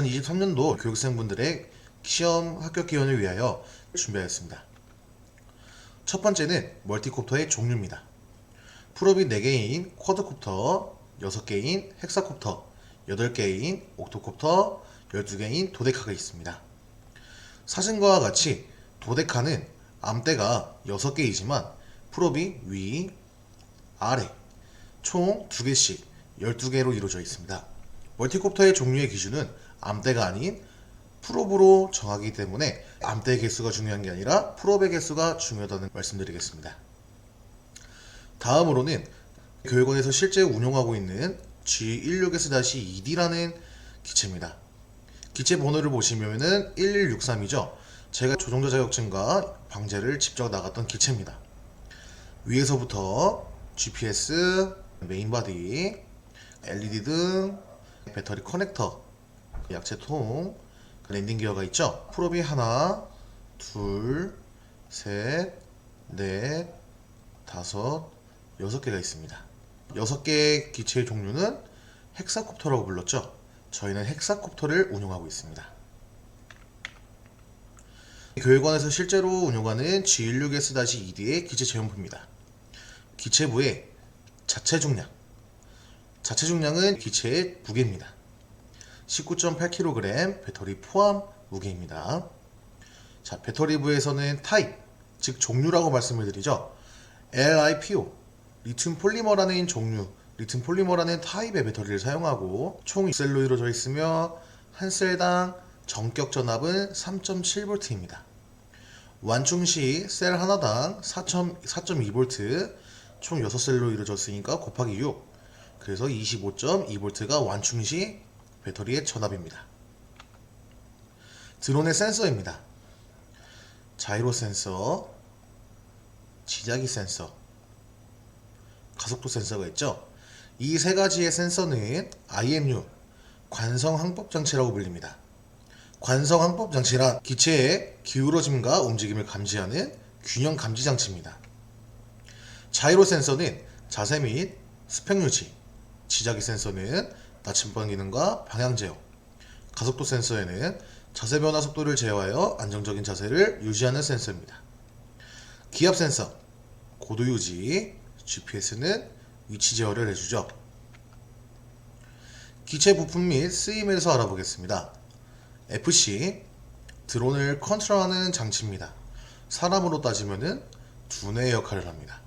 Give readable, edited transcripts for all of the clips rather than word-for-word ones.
2023년도 교육생분들의 시험 합격 기원을 위하여 준비하였습니다. 첫 번째는 멀티콥터의 종류입니다. 프로빗 4개인 쿼드콥터, 6개인 헥사콥터, 8개인 옥토콥터, 12개인 도데카가 있습니다. 사진과 같이 도데카는 암대가 6개이지만 프로빗 위, 아래 총 2개씩 12개로 이루어져 있습니다. 멀티콥터의 종류의 기준은 암대가 아닌 프롭으로 정하기 때문에 암대의 개수가 중요한 게 아니라 프롭의 개수가 중요하다는 말씀드리겠습니다. 다음으로는 교육원에서 실제 운용하고 있는 G16S-2D라는 기체입니다. 기체 번호를 보시면은 1163이죠. 제가 조종자 자격증과 방제를 직접 나갔던 기체입니다. 위에서부터 GPS, 메인바디, LED 등, 배터리 커넥터, 약체통, 랜딩 기어가 있죠. 프롭이 하나, 둘, 셋, 넷, 다섯, 6개가 있습니다. 6개의 기체의 종류는 헥사콥터라고 불렀죠. 저희는 헥사콥터를 운용하고 있습니다. 교육원에서 실제로 운용하는 G16S-2D의 기체 제원표입니다. 기체부의 자체 중량. 자체 중량은 기체의 무게입니다. 19.8kg 배터리 포함 무게입니다. 자, 배터리부에서는 타입, 즉 종류라고 말씀을 드리죠. LiPo, 리튬 폴리머라는 종류, 리튬 폴리머라는 타입의 배터리를 사용하고 총 6셀로 이루어져 있으며 한 셀당 전격 전압은 3.7V입니다. 완충 시 셀 하나당 4.2V, 총 6셀로 이루어졌으니까 곱하기 6, 그래서 25.2V가 완충 시 배터리의 전압입니다. 드론의 센서입니다. 자이로 센서, 지자기 센서, 가속도 센서가 있죠. 이 세 가지의 센서는 IMU, 관성 항법 장치라고 불립니다. 관성 항법 장치란 기체의 기울어짐과 움직임을 감지하는 균형 감지 장치입니다. 자이로 센서는 자세 및 스펙 유지, 지자기 센서는 나침반 기능과 방향 제어, 가속도 센서에는 자세 변화 속도를 제어하여 안정적인 자세를 유지하는 센서입니다. 기압 센서, 고도 유지, GPS는 위치 제어를 해주죠. 기체 부품 및 쓰임에 대해서 알아보겠습니다. FC, 드론을 컨트롤하는 장치입니다. 사람으로 따지면은 두뇌의 역할을 합니다.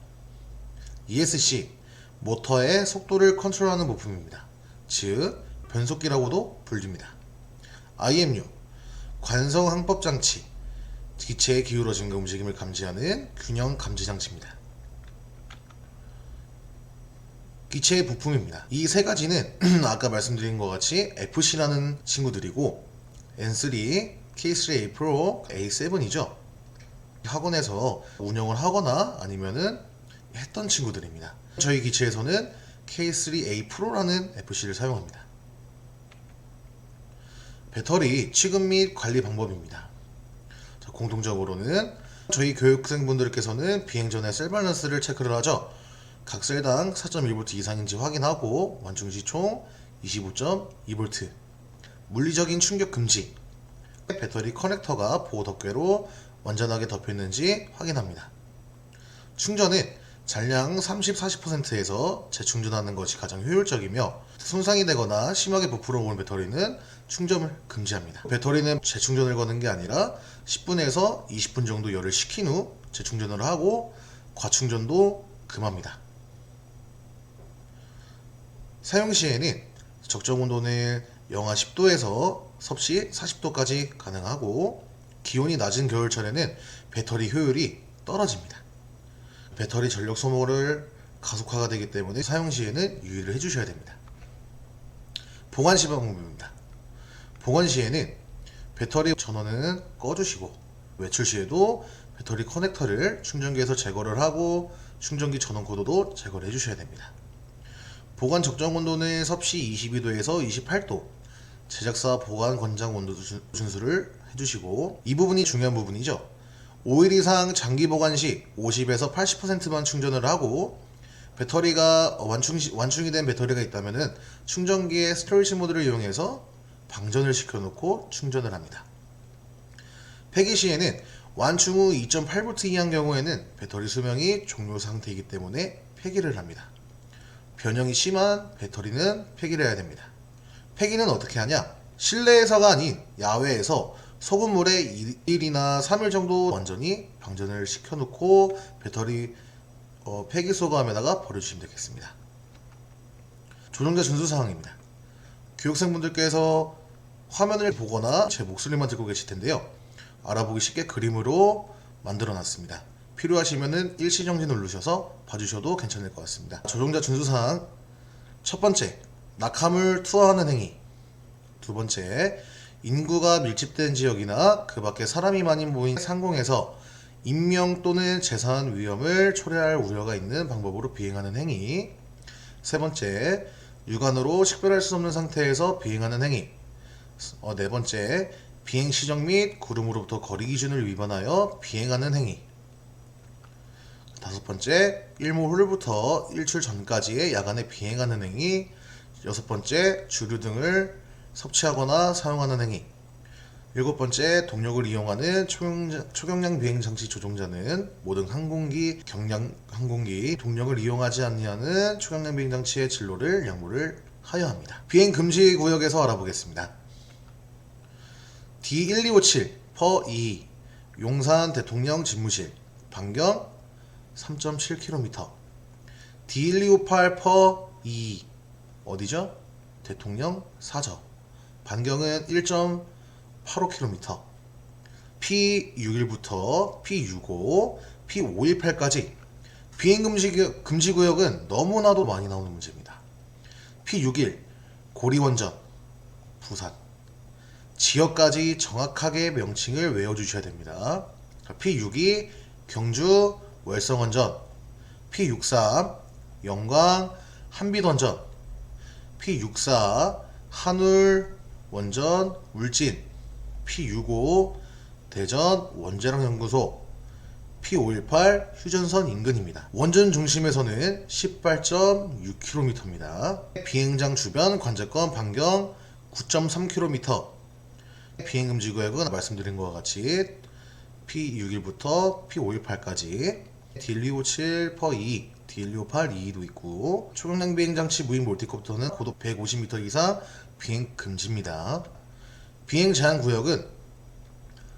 ESC, 모터의 속도를 컨트롤하는 부품입니다. 즉, 변속기라고도 불립니다. IMU, 관성 항법 장치, 기체의 기울어짐과 움직임을 감지하는 균형 감지 장치입니다. 기체의 부품입니다. 이 세 가지는 아까 말씀드린 것 같이 FC라는 친구들이고 N3, K3A Pro, A7이죠. 학원에서 운영을 하거나 아니면은 했던 친구들입니다. 저희 기체에서는 K3A Pro라는 FC를 사용합니다. 배터리 취급 및 관리 방법입니다. 자, 공통적으로는 저희 교육생분들께서는 비행 전에 셀 밸런스를 체크를 하죠. 각 셀당 4.1V 이상인지 확인하고 완충 시 총 25.2V, 물리적인 충격 금지, 배터리 커넥터가 보호 덮개로 완전하게 덮여 있는지 확인합니다. 충전은 잔량 30-40%에서 재충전하는 것이 가장 효율적이며 손상이 되거나 심하게 부풀어 오는 배터리는 충전을 금지합니다. 배터리는 재충전을 거는 게 아니라 10분에서 20분 정도 열을 식힌 후 재충전을 하고 과충전도 금합니다. 사용 시에는 적정 온도는 영하 10도에서 섭씨 40도까지 가능하고 기온이 낮은 겨울철에는 배터리 효율이 떨어집니다. 배터리 전력 소모를 가속화가 되기 때문에 사용 시에는 유의를 해주셔야 됩니다. 보관 시 방법입니다. 보관 시에는 배터리 전원은 꺼주시고 외출 시에도 배터리 커넥터를 충전기에서 제거를 하고 충전기 전원 코드도 제거를 해주셔야 됩니다. 보관 적정 온도는 섭씨 22도에서 28도, 제작사 보관 권장 온도 준수를 해주시고 이 부분이 중요한 부분이죠. 5일 이상 장기 보관 시 50에서 80%만 충전을 하고 배터리가 완충이 된 배터리가 있다면은 충전기의 스토리지 모드를 이용해서 방전을 시켜놓고 충전을 합니다. 폐기 시에는 완충 후 2.8V 이하인 경우에는 배터리 수명이 종료 상태이기 때문에 폐기를 합니다. 변형이 심한 배터리는 폐기를 해야 됩니다. 폐기는 어떻게 하냐? 실내에서가 아닌 야외에서 소금물에 1일이나 3일 정도 완전히 방전을 시켜놓고 배터리 폐기 수거함에다가 버려주시면 되겠습니다. 조종자 준수사항입니다. 교육생분들께서 화면을 보거나 제 목소리만 듣고 계실 텐데요. 알아보기 쉽게 그림으로 만들어 놨습니다. 필요하시면은 일시정지 누르셔서 봐주셔도 괜찮을 것 같습니다. 조종자 준수사항 첫 번째, 낙하물 투하하는 행위. 두 번째, 인구가 밀집된 지역이나 그 밖에 사람이 많이 모인 상공에서 인명 또는 재산 위험을 초래할 우려가 있는 방법으로 비행하는 행위. 세 번째, 육안으로 식별할 수 없는 상태에서 비행하는 행위. 네 번째, 비행 시정 및 구름으로부터 거리 기준을 위반하여 비행하는 행위. 다섯 번째, 일몰후로부터 일출 전까지의 야간에 비행하는 행위. 여섯 번째, 주류 등을 섭취하거나 사용하는 행위. 일곱 번째, 동력을 이용하는 초경량 비행장치 조종자는 모든 항공기, 경량 항공기, 동력을 이용하지 아니하는 초경량 비행장치의 진로를 양보를 하여야 합니다. 비행 금지 구역에서 알아보겠습니다. D1257 per 2 용산 대통령 집무실 반경 3.7km. D1258 per 2 어디죠? 대통령 사저 반경은 1.85km. P61부터 P65, P518까지 비행 금지 구역은 너무나도 많이 나오는 문제입니다. P61 고리원전 부산 지역까지 정확하게 명칭을 외워주셔야 됩니다. P62 경주 월성원전, P63 영광 한빛원전, P64 한울 원전 울진, P65 대전 원자력연구소, P518 휴전선 인근입니다. 원전 중심에서는 18.6km입니다. 비행장 주변 관제권 반경 9.3km. 비행금지 구역은 말씀드린 것과 같이 P61부터 P518까지 D1257 per 2, D1258 2도 있고 초경량 비행장치 무인 멀티콥터는 고도 150m 이상 비행 금지입니다. 비행 제한 구역은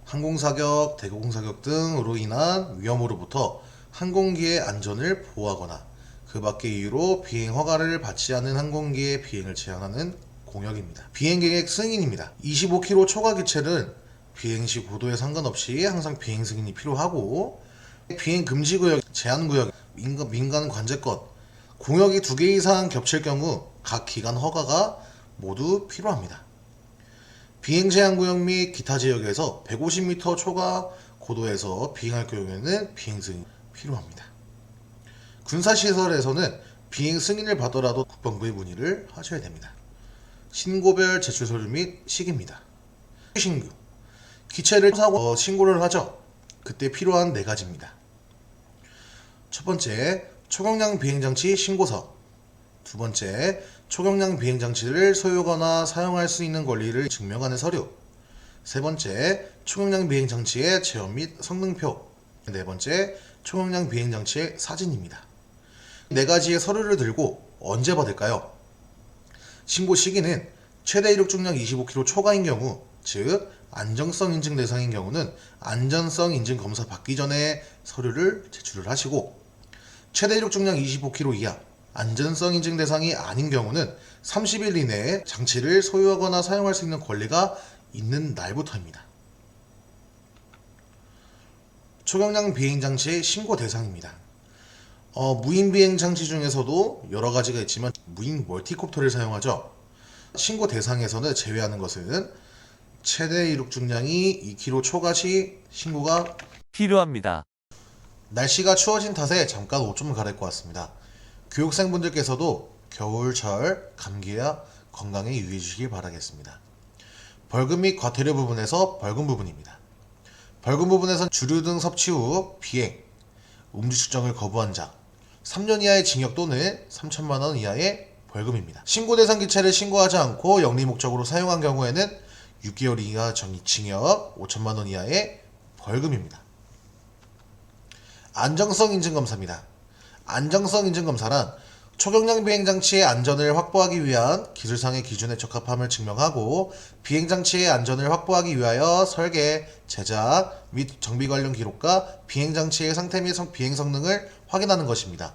항공사격, 대공사격 등으로 인한 위험으로부터 항공기의 안전을 보호하거나 그 밖의 이유로 비행 허가를 받지 않은 항공기의 비행을 제한하는 공역입니다. 비행계획 승인입니다. 25km 초과 기체는 비행시 고도에 상관없이 항상 비행 승인이 필요하고 비행 금지 구역, 제한 구역, 민간 관제권, 공역이 2개 이상 겹칠 경우 각 기간 허가가 모두 필요합니다. 비행 제한 구역 및 기타 지역에서 150m 초과 고도에서 비행할 경우에는 비행 승인이 필요합니다. 군사시설에서는 비행 승인을 받더라도 국방부에 문의를 하셔야 됩니다. 신고별 제출 서류 및 시기입니다. 신고 기체를 사고 신고를 하죠. 그때 필요한 4가지입니다. 첫 번째, 초경량 비행장치 신고서. 두 번째, 초경량 비행장치를 소유하거나 사용할 수 있는 권리를 증명하는 서류. 세 번째, 초경량 비행장치의 체험 및 성능표. 네 번째, 초경량 비행장치의 사진입니다. 4가지의 서류를 들고 언제 받을까요? 신고 시기는 최대 이륙 중량 25km 초과인 경우, 즉 안정성 인증 대상인 경우는 안전성 인증 검사 받기 전에 서류를 제출을 하시고 최대 이륙 중량 25km 이하 안전성 인증 대상이 아닌 경우는 30일 이내에 장치를 소유하거나 사용할 수 있는 권리가 있는 날부터입니다. 초경량 비행장치의 신고 대상입니다. 무인 비행장치 중에서도 여러 가지가 있지만 무인 멀티콥터를 사용하죠. 신고 대상에서는 제외하는 것은 최대 이륙 중량이 2km 초과 시 신고가 필요합니다. 날씨가 추워진 탓에 잠깐 옷 좀 갈아입고 왔습니다. 교육생분들께서도 겨울철 감기와 건강에 유의해 주시길 바라겠습니다. 벌금 및 과태료 부분에서 벌금 부분입니다. 벌금 부분에선 주류 등 섭취 후 비행, 음주 측정을 거부한 자 3년 이하의 징역 또는 3천만 원 이하의 벌금입니다. 신고 대상 기체를 신고하지 않고 영리 목적으로 사용한 경우에는 6개월 이하 징역 5천만 원 이하의 벌금입니다. 안정성 인증검사입니다. 안정성 인증검사란 초경량 비행장치의 안전을 확보하기 위한 기술상의 기준에 적합함을 증명하고 비행장치의 안전을 확보하기 위하여 설계, 제작 및 정비 관련 기록과 비행장치의 상태 및 비행 성능을 확인하는 것입니다.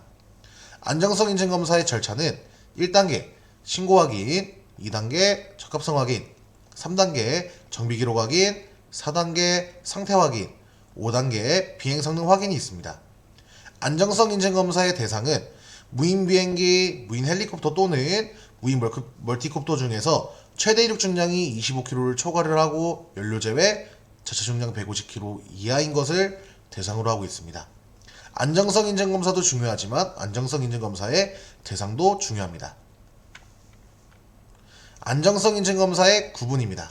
안정성 인증검사의 절차는 1단계 신고 확인, 2단계 적합성 확인, 3단계 정비 기록 확인, 4단계 상태 확인, 5단계 비행 성능 확인이 있습니다. 안정성 인증검사의 대상은 무인 비행기, 무인 헬리콥터 또는 무인 멀티콥터 중에서 최대 이륙 중량이 25kg를 초과를 하고 연료 제외 자체 중량 150kg 이하인 것을 대상으로 하고 있습니다. 안정성 인증검사도 중요하지만 안정성 인증검사의 대상도 중요합니다. 안정성 인증검사의 구분입니다.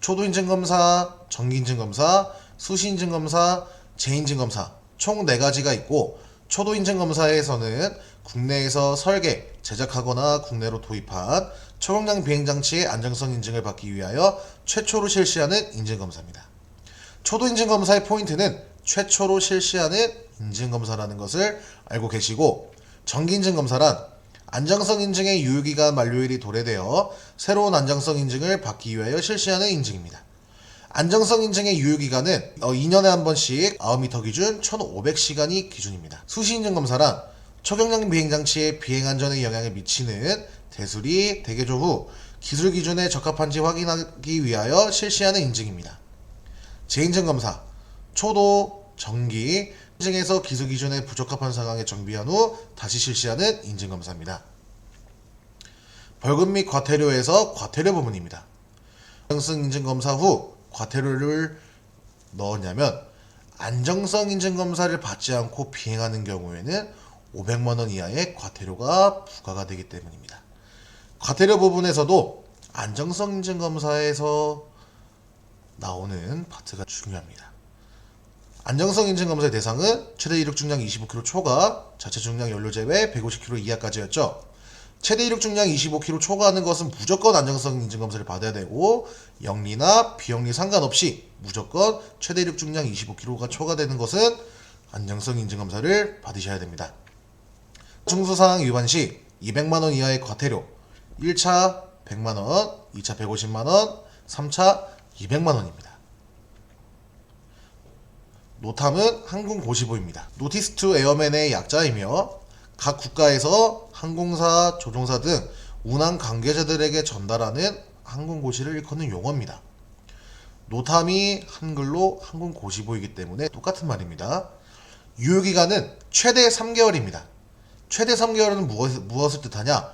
초도 인증검사, 정기 인증검사, 수시 인증검사, 재인증검사 총 4가지가 있고 초도 인증검사에서는 국내에서 설계, 제작하거나 국내로 도입한 초경량 비행장치의 안정성 인증을 받기 위하여 최초로 실시하는 인증검사입니다. 초도 인증검사의 포인트는 최초로 실시하는 인증검사라는 것을 알고 계시고 정기 인증검사란 안정성 인증의 유효기간 만료일이 도래되어 새로운 안정성 인증을 받기 위하여 실시하는 인증입니다. 안정성 인증의 유효기간은 2년에 한 번씩 9m 기준 1500시간이 기준입니다. 수시 인증검사란 초경량 비행장치의 비행안전에 영향을 미치는 대수리, 대개조 후 기술 기준에 적합한지 확인하기 위하여 실시하는 인증입니다. 재인증검사, 초도, 정기 인증에서 기술 기준에 부적합한 상황에 정비한 후 다시 실시하는 인증검사입니다. 벌금 및 과태료에서 과태료 부분입니다. 안정성 인증검사 후 과태료를 넣었냐면 안정성 인증검사를 받지 않고 비행하는 경우에는 500만원 이하의 과태료가 부과가 되기 때문입니다. 과태료 부분에서도 안정성 인증검사에서 나오는 파트가 중요합니다. 안정성 인증검사의 대상은 최대 이륙 중량 25kg 초과, 자체 중량 연료 제외 150kg 이하까지였죠. 최대 이륙 중량 25kg 초과하는 것은 무조건 안정성 인증검사를 받아야 되고 영리나 비영리 상관없이 무조건 최대 이륙 중량 25kg가 초과되는 것은 안정성 인증검사를 받으셔야 됩니다. 중수사항 위반 시 200만원 이하의 과태료 1차 100만원, 2차 150만원, 3차 200만원입니다. 노탐은 항공고시보입니다. 노티스 투 에어맨의 약자이며 각 국가에서 항공사, 조종사 등 운항 관계자들에게 전달하는 항공고시를 일컫는 용어입니다. 노탐이 한글로 항공고시보이기 때문에 똑같은 말입니다. 유효기간은 최대 3개월입니다. 최대 3개월은 무엇을 뜻하냐?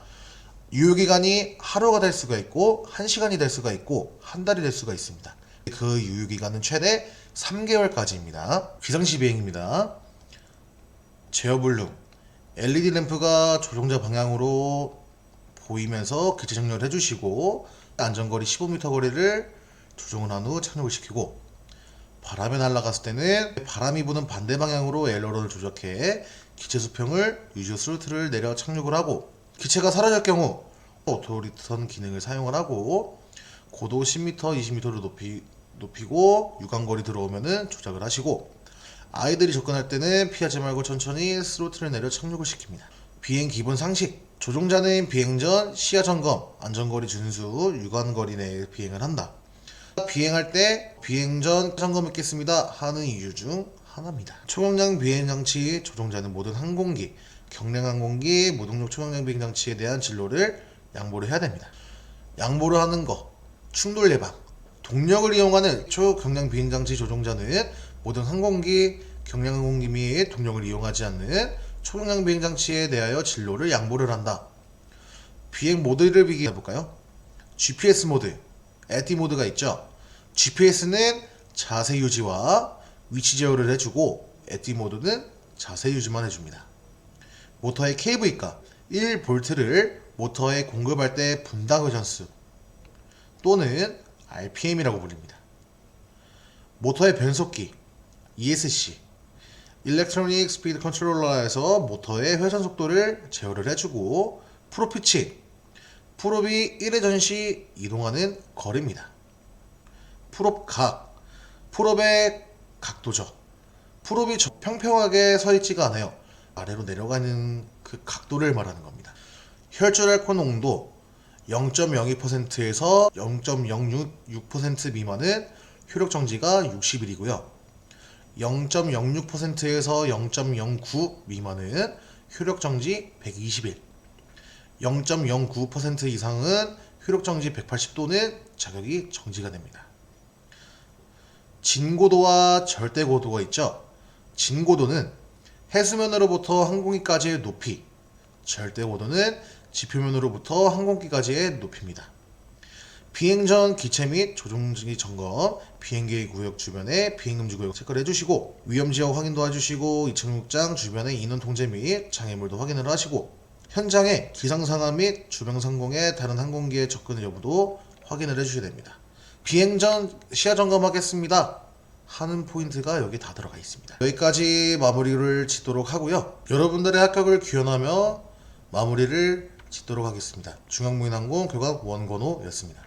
유효기간이 하루가 될 수가 있고 1시간이 될 수가 있고 한 달이 될 수가 있습니다. 그 유효기간은 최대 3개월까지입니다. 비상시 비행입니다. 제어불능 LED 램프가 조종자 방향으로 보이면서 기체 정렬을 해주시고 안전거리 15m 거리를 조종을 한 후 착륙을 시키고 바람에 날아갔을 때는 바람이 부는 반대 방향으로 에어로를 조작해 기체 수평을 유지 스로틀을 내려 착륙을 하고 기체가 사라질 경우 오토리턴 기능을 사용을 하고 고도 10m, 20m를 높이고 유광거리 들어오면은 조작을 하시고 아이들이 접근할 때는 피하지 말고 천천히 스로틀을 내려 착륙을 시킵니다. 비행 기본 상식 조종자는 비행 전 시야 점검, 안전거리 준수, 유관거리 내에 비행을 한다. 비행할 때 비행 전 점검 있겠습니다 하는 이유 중 하나입니다. 초경량 비행장치 조종자는 모든 항공기, 경량항공기, 무동력 초경량 비행장치에 대한 진로를 양보를 해야 됩니다. 양보를 하는 거, 충돌 예방, 동력을 이용하는 초경량 비행장치 조종자는 모든 항공기, 경량항공기 및 동력을 이용하지 않는 초경량 비행장치에 대하여 진로를 양보를 한다. 비행 모드를 비교해볼까요? GPS 모드, AT 모드가 있죠. GPS는 자세 유지와 위치 제어를 해주고 AT 모드는 자세 유지만 해줍니다. 모터의 KV가 1V를 모터에 공급할 때 분당 회전수 또는 RPM이라고 불립니다. 모터의 변속기 ESC Electronic Speed Controller에서 모터의 회전 속도를 제어를 해주고 프롭 피치, 프롭이 1회전 시 이동하는 거리입니다. 프롭 각, 프롭의 각도죠. 프롭이 평평하게 서 있지가 않아요. 아래로 내려가는 그 각도를 말하는 겁니다. 혈중 알코올 농도 0.02%에서 0.066% 미만은 효력 정지가 60일이고요. 0.06%에서 0.09 미만은 효력 정지 120일. 0.09% 이상은 효력 정지 180 또는 자격이 정지가 됩니다. 진고도와 절대고도가 있죠. 진고도는 해수면으로부터 항공기까지의 높이, 절대고도는 지표면으로부터 항공기까지의 높이입니다. 비행 전 기체 및 조종기 점검, 비행기 구역 주변의 비행금지 구역 체크를 해주시고, 위험지역 확인도 해주시고, 2착륙장 주변의 인원 통제 및 장애물도 확인을 하시고, 현장의 기상상황 및 주변 상공의 다른 항공기의 접근 여부도 확인을 해주셔야 됩니다. 비행 전 시야 점검하겠습니다 하는 포인트가 여기 다 들어가 있습니다. 여기까지 마무리를 짓도록 하고요. 여러분들의 합격을 기원하며 마무리를 짓도록 하겠습니다. 중앙무인항공 교관 원건호였습니다.